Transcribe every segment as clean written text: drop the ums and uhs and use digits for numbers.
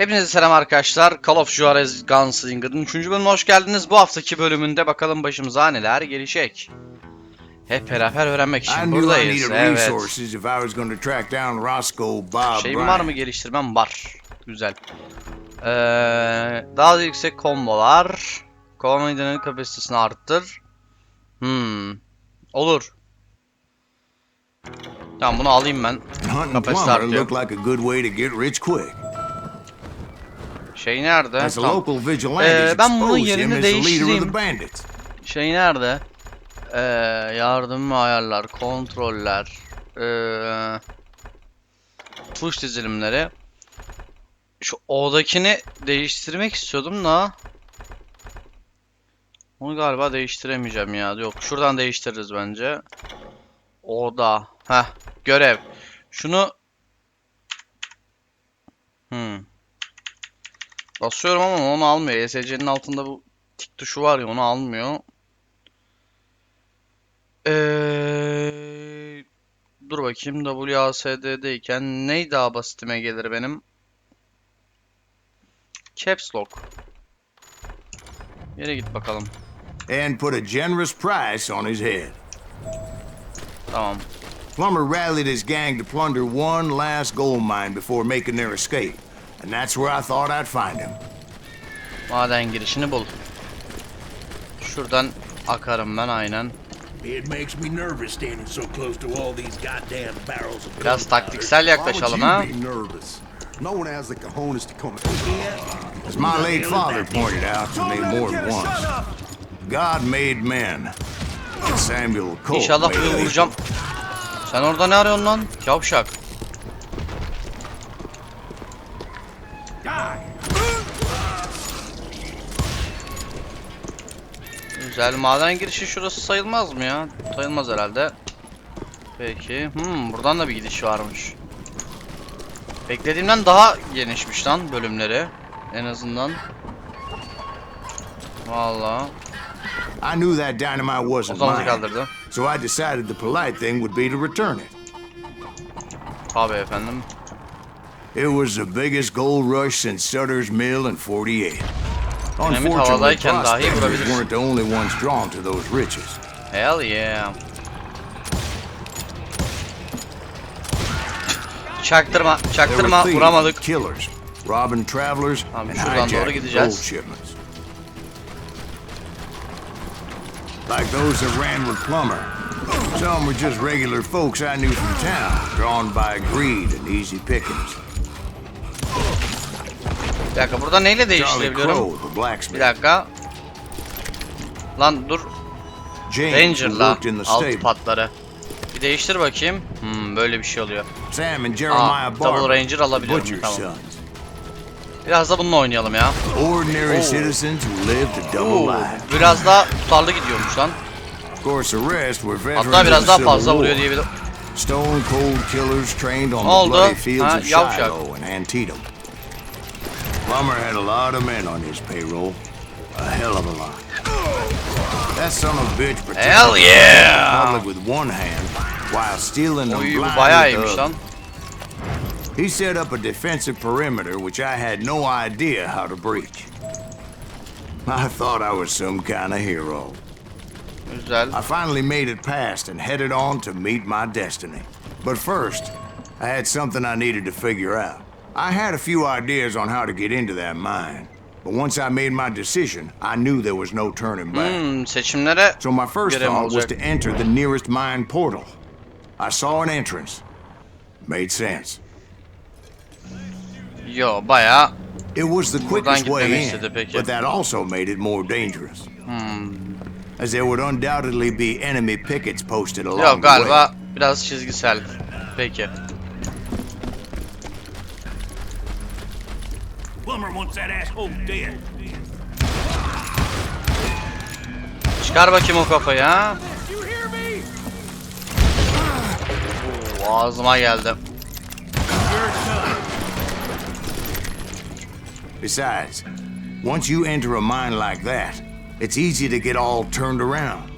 Hepinize selam arkadaşlar. Call of Juarez Gunslinger'ın 3. bölümüne hoş geldiniz. Bu haftaki bölümünde bakalım başımıza neler gelecek. Hep beraber öğrenmek için buradayız. Evet. Şeyim var mı geliştirmem? Var. Güzel. Daha yüksek kombolar. Komandanın kapasitesini arttır. Olur. Tamam, bunu alayım ben. Kapasite artıyor. Şey nerede? Tamam. Ben bunun yerini değiştireyim. Şey nerede? Yardım ve ayarlar, kontroller, tuş dizilimleri. Şu O'dakini değiştirmek istiyordum da onu galiba değiştiremeyeceğim ya. Yok, şuradan değiştiririz bence. O'da. Heh, görev. Şunu basıyorum ama onu almıyor. ESC'nin altında bu tik tuşu var ya, onu almıyor. Dur bakayım, WASD'deyken ney daha basitime gelir benim? Caps Lock. Yere git bakalım. And put a generous price on his head. Tamam. Plumber rallied his gang to plunder one last gold mine before making their escape. And that's where I thought I'd find him. Maden girişini bul. Şuradan akarım ben aynen. Biraz taktiksel yaklaşalım ha. As my late father pointed out to me more than once, God made men. Samuel Cole. İnşallah bir vuracağım. Sen orada ne arıyorsun lan? Yavşak. Güzel, maden girişi şurası sayılmaz mı ya? Sayılmaz herhalde. Peki. Buradan da bir gidiş varmış. Beklediğimden daha genişmiş lan bölümleri. En azından. Vallahi. I knew that dynamite wasn't mine, so I decided the polite thing would be to return it. Tabii efendim. It was the biggest gold rush since Sutter's Mill in 48. Dinamit havadayken dahi vurabilirsin. Weren't the only ones drawn to those riches. Hell yeah. Çaktırma, çaktırma, vuramadık. Killers, robbing travelers and hijacking gold shipments. Like those that ran with Plumber. Some were just regular folks I knew from town, drawn by greed and easy pickings. Bir dakika, burada neyle değiştirebiliyorum? Bir dakika. Lan dur. Ranger'la alt patları. Bir değiştir bakayım. Böyle bir şey oluyor. Double Ranger alabiliyorum. Tamam. Biraz da bununla oynayalım ya. Biraz daha tutarlı gidiyormuş lan. Hatta biraz daha fazla vuruyor diyebilirim. Ne oldu? Ha, yavşak. Plumber had a lot of men on his payroll. A hell of a lot. That son of a bitch protected the public with one hand while stealing them blind with the other. He set up a defensive perimeter which I had no idea how to breach. I thought I was some kind of hero. Güzel. I finally made it past and headed on to meet my destiny. But first, I had something I needed to figure out. I had a few ideas on how to get into that mine, but once I made my decision, I knew there was no turning back. Seçimlere so my first thought was to enter the nearest mine portal. I saw an entrance. Made sense. Yo, bayağı. It was the quickest way in, but that also made it more dangerous. As there would undoubtedly be enemy pickets posted along the way. Galiba biraz çizgisel. Peki. Çıkar bakayım o kafayı ha. Ağzıma geldi. Besides, once you enter a mine like that, it's easy to get all turned around.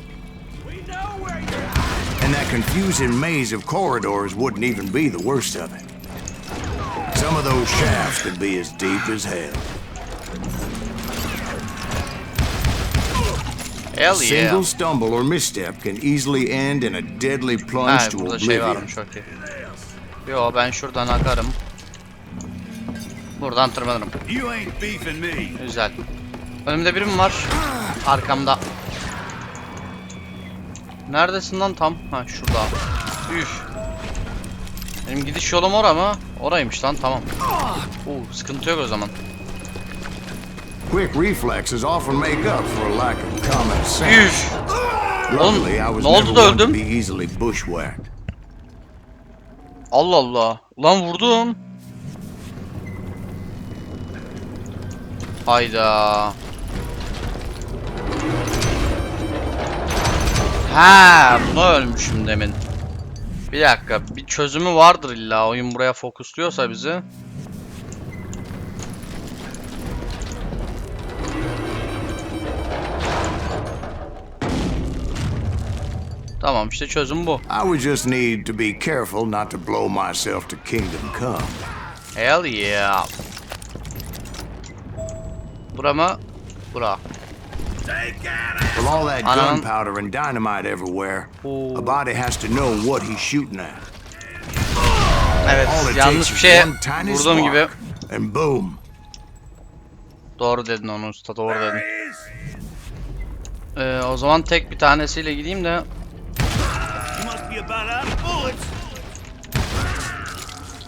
And that confusing maze of corridors wouldn't even be the worst of it. Some of those shafts could be as deep as hell. Hell A single stumble or misstep can easily end in a deadly plunge to burada şey oblivion. varmış, okey. Yo, ben şuradan akarım. Buradan tırmanırım. Güzel. Önümde biri mi var? Arkamda. Neredesin lan tam? Ha, şurada. Üf. Benim gidiş yolum ora mı? Oraymış lan, tamam. Sıkıntı yok o zaman. Quick reflexes often make up for a lack of common sense. Üf. Luckily, I was Ne oldu never da one to öldüm? be easily bushwhacked. Allah Allah. Ulan vurdum. Hayda. Ha, buna ölmüşüm demin. Bir dakika, bir çözümü vardır illa. Oyun buraya fokusluyorsa bizi. Tamam, işte çözüm bu. I would just need to be careful not to blow myself to kingdom come. Hell yeah. Bura mı? Bura. With all that gunpowder and dynamite everywhere, a body has to know what he's shooting at. Evet, All it yanlış takes bir is şey one tiny vurduğum gibi. spark, and boom. Doğru dedin onu usta, doğru dedin. O zaman tek bir tanesiyle gideyim de.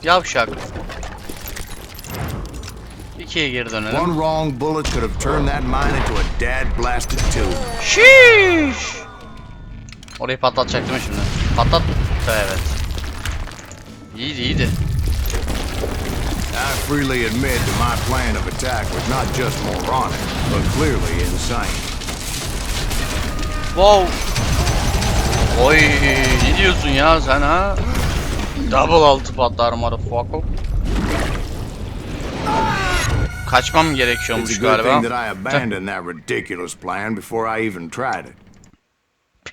Yavşak. İkiye geri dönelim. One wrong bullet could have turned that mine into a dad blasted tomb. Şiş. Orayı patlatacaktım şimdi. Patlat. Evet. İyiydi, iyiydi. I freely admit that my plan of attack was not just moronic, but clearly insane. Wow. Oy, ne diyorsun ya sen ha? Double altı patlar motherfucker. Kaçmam gerekiyormuş It's a good galiba. thing that I abandoned that ridiculous plan before I even tried it.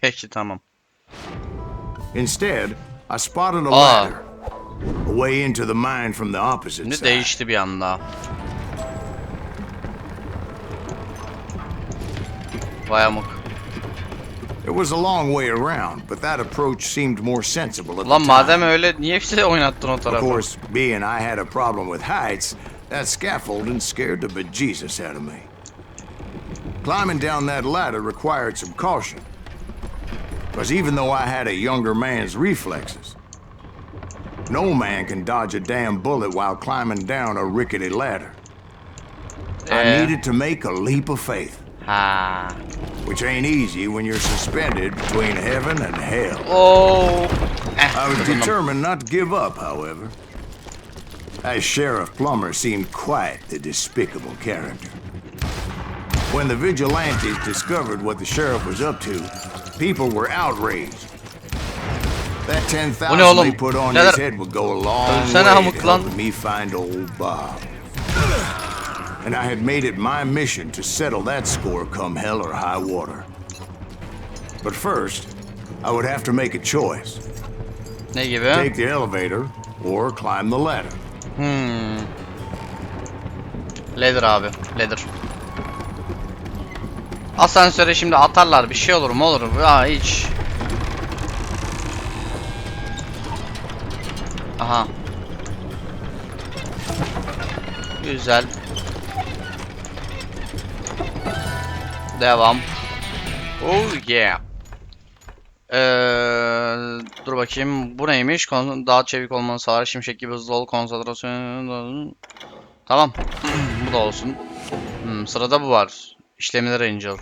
Peki, tamam. Instead, I spotted a ladder, a way into the mine from the opposite Şimdi side. değişti bir anda. Vay amık. It was a long way around, but that approach seemed more sensible at the Ulan time. madem öyle niye bize oynattın o Of tarafa? course, being I had a problem with heights, that scaffolding scared the bejesus out of me. Climbing down that ladder required some caution. Because even though I had a younger man's reflexes, no man can dodge a damn bullet while climbing down a rickety ladder. I needed to make a leap of faith. Ha. Which ain't easy when you're suspended between heaven and hell. Oh. I was determined not to give up, however. As Sheriff Plummer seemed quite the despicable character. When the vigilantes discovered what the sheriff was up to, people were outraged. That 10,000 they put on his head would go a long way to helping me find old Bob. And I had made it my mission to settle that score come hell or high water. But first, I would have to make a choice. Ne gibi? Take the elevator or climb the ladder. Ladder abi, ladder. Asansöre şimdi atarlar, bir şey olur mu olur mu? Ya hiç. Aha. Güzel. Devam. Oh yeah. Dur bakayım. Bu neymiş? Daha çevik olmanı sağlar. Şimşek gibi hızlı ol. Konsantrasyon. Tamam. Bu da olsun. Sırada bu var. İşlemler Angel.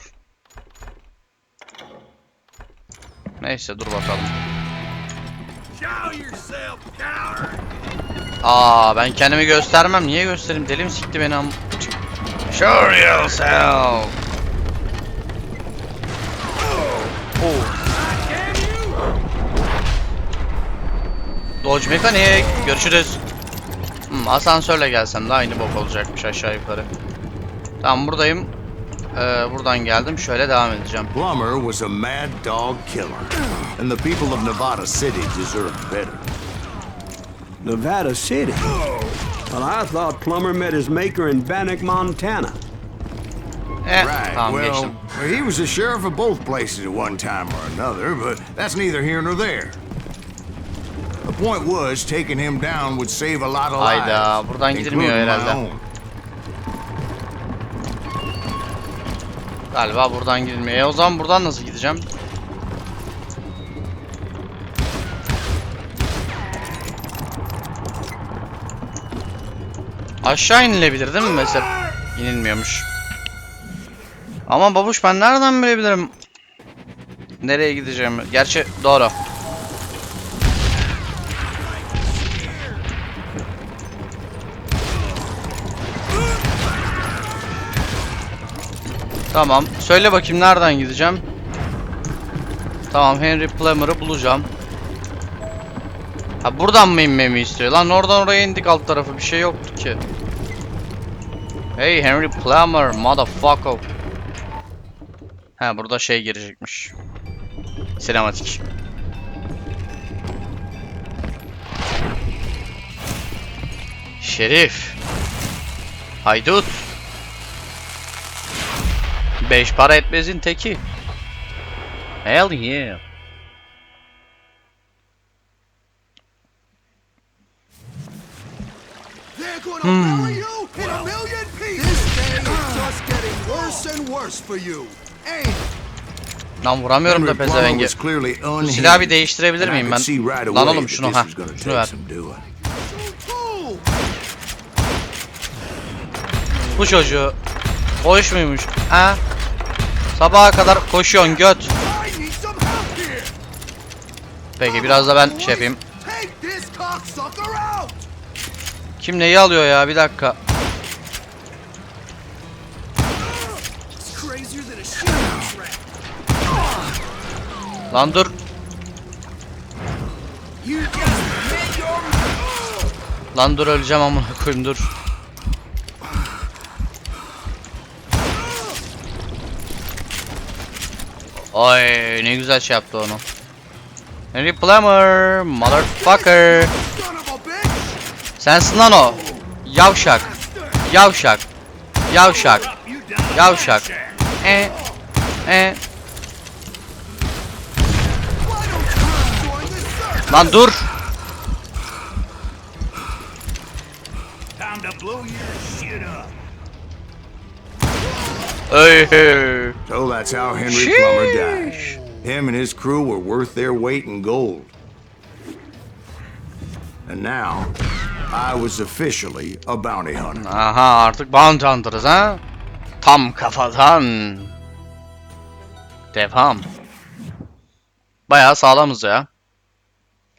Neyse, dur bakalım. Ben kendimi göstermem. Niye göstereyim? Deli mi sikti beni am? Show yourself. Dodge mekanik. Görüşürüz. Asansörle gelsem de aynı bok olacakmış aşağı yukarı. Tamam, buradayım. Buradan geldim. Şöyle devam edeceğim. Plummer was a mad dog killer, and the people of Nevada City deserved better. Nevada City? Well, I thought Plumber met his maker in Bannock, Montana. Right, Tamam well, geçtim. he was the sheriff of both places at one time or another, but that's neither here nor there. The point was, taking him down would save a lot of lives. Hayda, buradan gidilmiyor including my herhalde. own. Galiba buradan gidilmiyor. O zaman buradan nasıl gideceğim? Aşağı inilebilir değil mi mesela? İnilmiyormuş. Ama babuş ben nereden bilebilirim nereye gideceğimi? Gerçi doğru. Tamam. Söyle bakayım nereden gideceğim? Tamam, Henry Plummer'ı bulacağım. Ha, buradan mı inmemi istiyor? Lan oradan oraya indik, alt tarafı bir şey yoktu ki. Hey Henry Plummer, motherfucker. Ha, burada şey girecekmiş. Sinematik. Şerif. Haydut. 5 para etmezin teki. Hell yeah. They're gonna bury you in a million pieces. This day is just getting worse and worse for you. Ain't it? Lan vuramıyorum da pezevenge. Bu silahı bir değiştirebilir miyim ben? Lan oğlum şunu ha. Şunu ver. Bu çocuğu boş muymuş? Ha? Sabaha kadar koşuyorsun göt. Peki biraz da ben şey yapayım. Kim neyi alıyor ya? Bir dakika. Lan dur. Lan dur, öleceğim amına koyayım, dur. Oy ne güzel şey yaptı onu. Henry Plummer, motherfucker. Sensin lan o. Yavşak. Yavşak. Yavşak. Yavşak. Lan dur. Hey. So that's how Henry Plummer died. Him and his crew were worth their weight in gold. And now, I was officially a bounty hunter. Aha, artık bounty hunter'ız ha. Tam kafadan. Devam. Bayağı sağlamız ya.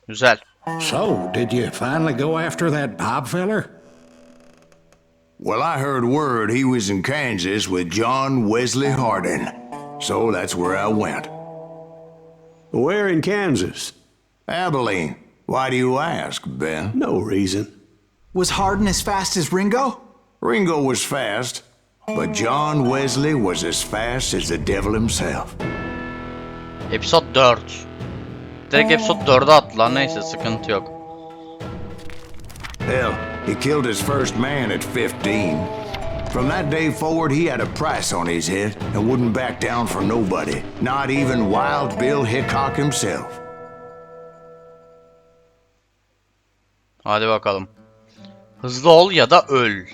Güzel. So, did you finally go after that Bob feller? Well, I heard word he was in Kansas with John Wesley Hardin. So that's where I went. Where in Kansas? Abilene. Why do you ask, Ben? No reason. Was Hardin as fast as Ringo? Ringo was fast, but John Wesley was as fast as the devil himself. Episode 4. Direkt episode 4'e attılar, neyse sıkıntı yok. Hell, he killed his first man at 15. From that day forward, he had a price on his head and wouldn't back down for nobody, not even Wild Bill Hickok himself. Hadi bakalım. Hızlı ol ya da öl.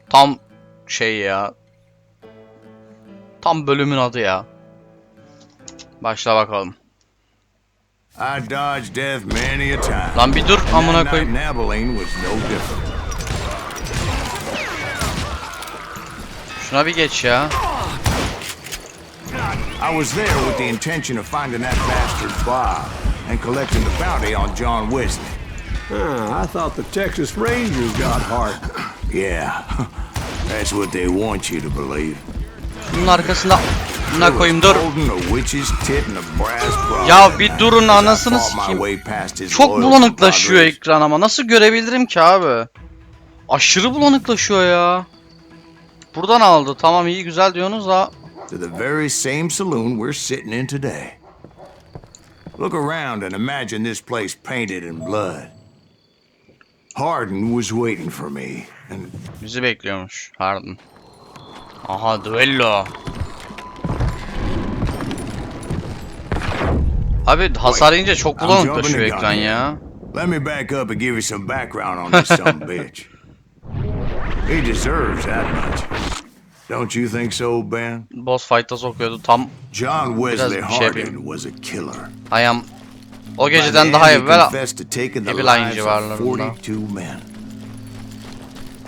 Tam şey ya. Tam bölümün adı ya. Başla bakalım. I dodged death many a time. Lan bir dur amına koyayım. Abilene was no different. Şuna bir geç ya. I was there with the intention of finding that bastard Bob and collecting the bounty on John Wesley. I thought the Texas Rangers got Hardin. Yeah, that's what they want you to believe. Bunun arkasında buna koyayım, dur. Ya bir durun, anasını sikeyim. Çok bulanıklaşıyor ekran ama nasıl görebilirim ki abi? Aşırı bulanıklaşıyor ya. Buradan aldı. Tamam, iyi güzel diyorsunuz da. To the very same saloon we're sitting in today. Look around and imagine this place painted in blood. Hardin was waiting for me, and Bizi bekliyormuş Hardin. Aha duello. Abi hasar yiyince çok bulanık taşıyor ekran ya. let me back up and give you some background on this son of a bitch. He deserves that much. Don't you think so, Ben? Boss fight'a sokuyordu tam. John Wesley Biraz bir şey Hardin yapayım. was a killer. Ayam o geceden daha evvel Evil aynı civarlarında. 42 men.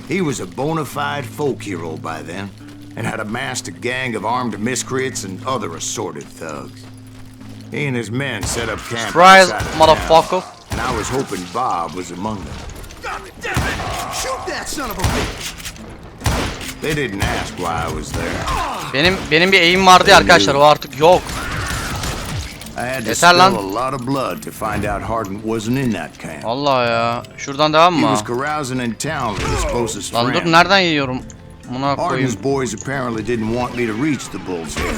He was a bona fide folk hero by then, and had amassed a gang of armed miscreants and other assorted thugs. He and his men set up camp Surprise, outside of motherfucker. town, and I was hoping Bob was among them. God damn it! Shoot that son of a bitch! They didn't ask why I was there. Benim bir eğim vardı ya arkadaşlar, o artık yok. I had to Yeter spill lan. a lot of blood to find out Hardin wasn't in that camp. Allah ya. Şuradan devam He mı? was carousing in town with his closest Lan dur, friend. nereden yiyorum? Buna koyayım. Hardin's boys apparently didn't want me to reach the Bull's Head.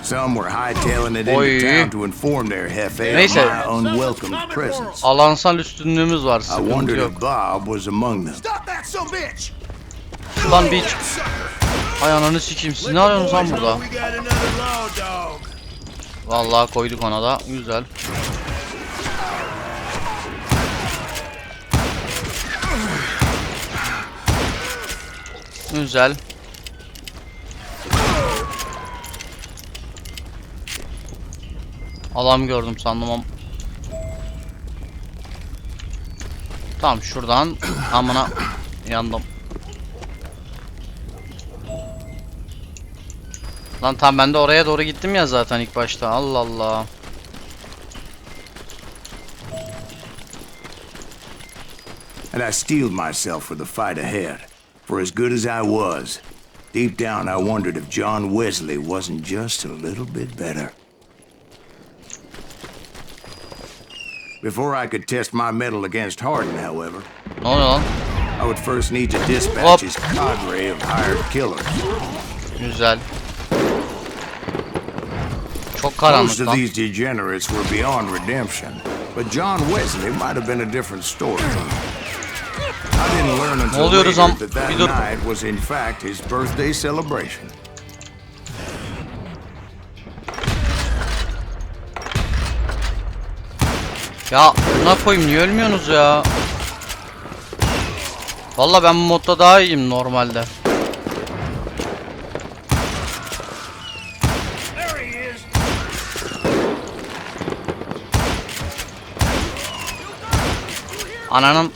Some were hightailing it Oy. into town to inform their jefe of Neyse. my unwelcome presence. Alansal üstünlüğümüz var. I Sıkıntı wondered yok. if Bob was among them. Stop that son of a bitch! Lan biç. Ay ananı sikeyim. Siz ne arıyorsunuz lan burada? We got another law dog. Vallahi koyduk ona da. Güzel. Güzel. Adam gördüm sandım ama. Tamam şuradan amına yandım. Lan tam ben de oraya doğru gittim ya zaten ilk başta. Allah Allah. And I steeled myself for the fight ahead. For as good as I was, deep down I wondered if John Wesley wasn't just a little bit better. Before I could test my mettle against Hardin, however, Ne oluyor lan? I would first need to dispatch Hop. his cadre of hired killers. Güzel. Çok Most karanlık of lan. these degenerates were beyond redemption, but John Wesley might have been a different story. I didn't learn until oluyoruz later am- that that bir dur. night was in fact his birthday celebration. Ya buna koyayım, niye ölmüyorsunuz ya? Vallahi ben bu modda daha iyiyim normalde. Ananın.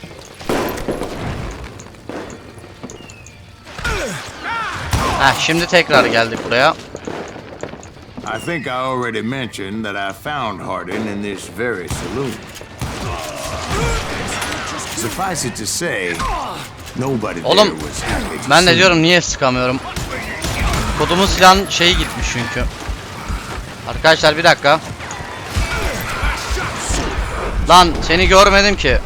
Heh, şimdi tekrar geldik buraya. I think I already mentioned that I found Hardin in this very saloon. Suffice it to say, nobody there Oğlum, was happy to ben see de me. diyorum niye sıkamıyorum. Kodumun silahın şeyi gitmiş çünkü. Arkadaşlar bir dakika. Lan seni görmedim ki.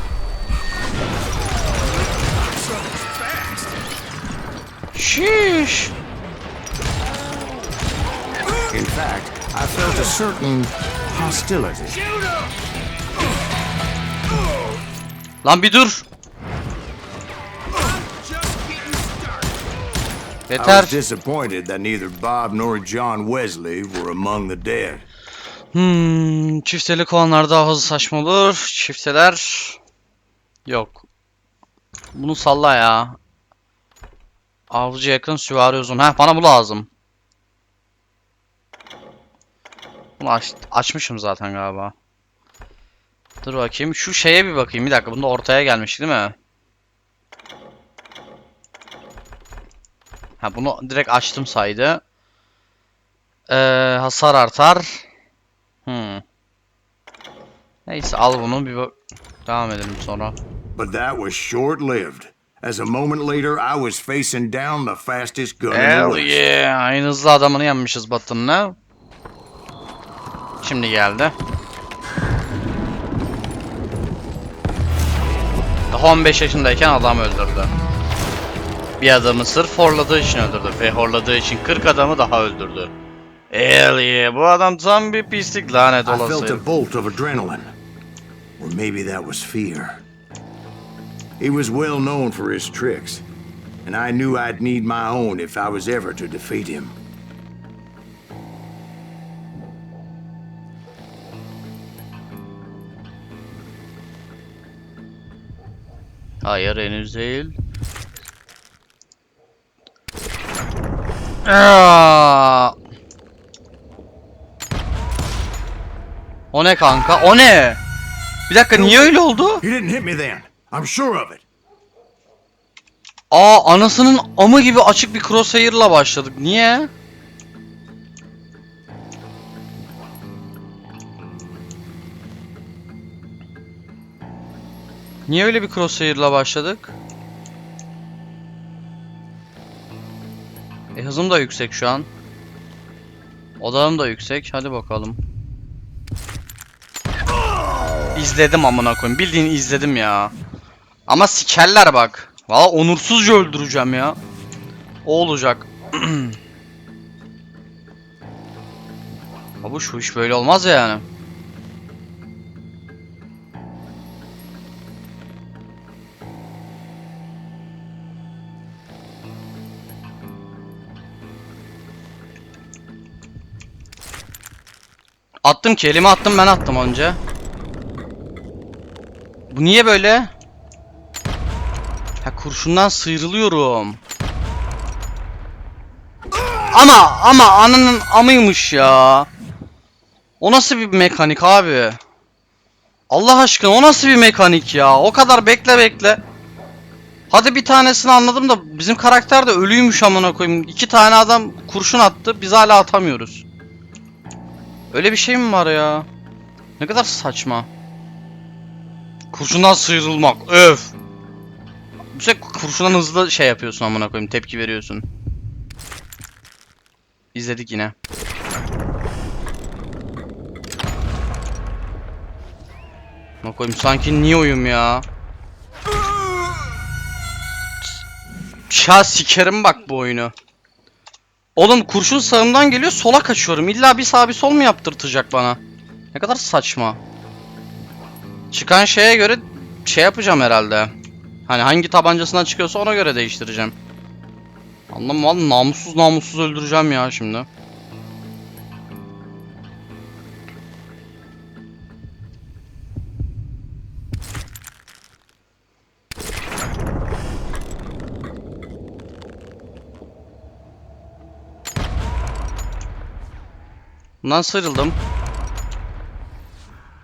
Şiş. In fact, I felt a certain hostility. Lan bir dur. I Yeter. was disappointed that neither Bob nor John Wesley were among the dead. Çifteli kovanlar daha hızlı saçma olur. Çifteler yok. Bunu salla ya. Avcı yakın, süvari uzun. Heh, bana bu lazım. Bunu açmışım zaten galiba. Dur bakayım. Şu şeye bir bakayım. Bir dakika. Bunda ortaya gelmiş değil mi? Ha, bunu direkt açtım saydı. Hasar artar. Neyse al bunu bir devam edelim sonra. But that was short-lived. As a moment later, I was facing down the fastest gun in the Hell West. yeah. En hızlı adamını yenmişiz Batı'nın. Şimdi geldi. Daha 15 yaşındayken adam öldürdü. Bir adamı sırf horladığı için öldürdü ve horladığı için 40 adamı daha öldürdü. Hell yeah. Bu adam tam bir pislik, lanet I felt olası. a bolt of adrenaline. Or maybe that was fear. He was well known for his tricks, and I knew I'd need my own if I was ever to defeat him. Hayır, henüz değil. Aa! O ne kanka? O ne? Bir dakika, niye öyle oldu? He didn't hit me then. I'm sure of it. Aa, anasının amı gibi açık bir crosshair'la başladık. Niye? Niye öyle bir crosshair'la başladık? Hızım da yüksek şu an. Odağım da yüksek. Hadi bakalım. İzledim amına koyayım. Bildiğin izledim ya. Ama sikerler bak. Valla onursuzca öldüreceğim ya. O olacak. Abi şu iş böyle olmaz ya yani. Attım ki, elime attım, ben attım önce. Bu niye böyle? Ha, kurşundan sıyrılıyorum. Ama ananın amıymış ya. O nasıl bir mekanik abi? Allah aşkına, o nasıl bir mekanik ya? O kadar bekle. Hadi bir tanesini anladım da bizim karakter de ölüymüş amına koyayım. 2 tane adam kurşun attı, biz hala atamıyoruz. Öyle bir şey mi var ya? Ne kadar saçma. Kurşundan sıyrılmak. Öf. Bu sefer kurşundan hızlı şey yapıyorsun amına koyayım, tepki veriyorsun. İzledik yine. Amına koyayım, sanki Neo'yum ya. Ya sikerim bak bu oyunu. Oğlum kurşun sağımdan geliyor, sola kaçıyorum. İlla bir sağ bir sol mu yaptırtacak bana? Ne kadar saçma. Çıkan şeye göre şey yapacağım herhalde. Hani hangi tabancasından çıkıyorsa ona göre değiştireceğim. Anlamadım, namussuz öldüreceğim ya şimdi. Bundan sıyrıldım.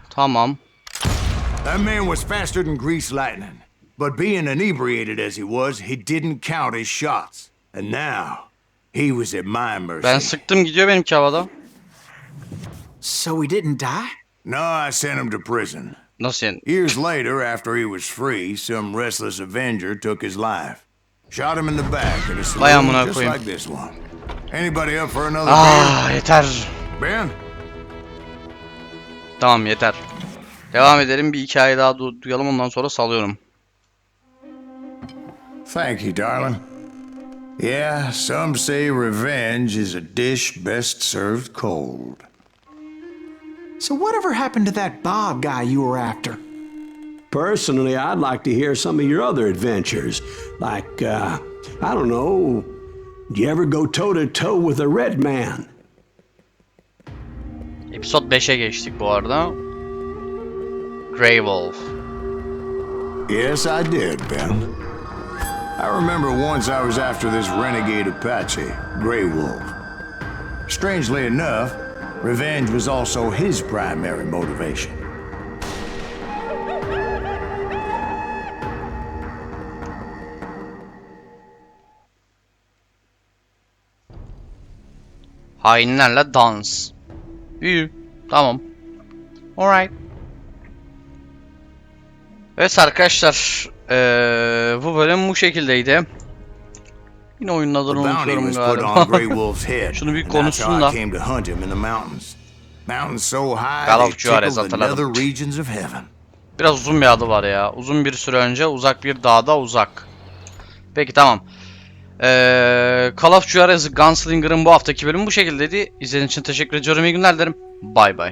Tamam. That man was faster than greased lightning. But being inebriated as he was, he didn't count his shots. And now, he was at my mercy. Ben sıktım, gidiyor benimki havada. So he didn't die? No, I sent him to prison. Nasıl yani? Years later, after he was free, some restless avenger took his life. Shot him in the back in a saloon just like this one. Anybody up for another beer? Yeter. Ben? Tamam, yeter. Devam edelim, bir hikaye daha duyalım, ondan sonra salıyorum. Thank you, darling. Yeah, some say revenge is a dish best served cold. So whatever happened to that Bob guy you were after? Personally, I'd like to hear some of your other adventures. Like, I don't know, did you ever go toe-to-toe with a red man? Episode 5'e geçtik bu arada. Grey Wolf. Yes, I did, Ben. I remember once I was after this renegade Apache, Grey Wolf. Strangely enough, revenge was also his primary motivation. Hainlerle dans. İyi. Tamam. Alright. Evet arkadaşlar. Bu bölüm bu şekildeydi. Yine oyunun adını unutuyorum galiba. Şunu bir konuşsun da. Call of Juarez hatırladım. Biraz uzun bir adı var ya. Uzun bir süre önce uzak bir dağda uzak. Peki tamam. Call of Juarez Gunslinger'ın bu haftaki bölümü bu şekildeydi. İzlediğiniz için teşekkür ediyorum. İyi günler dilerim. Bay bay.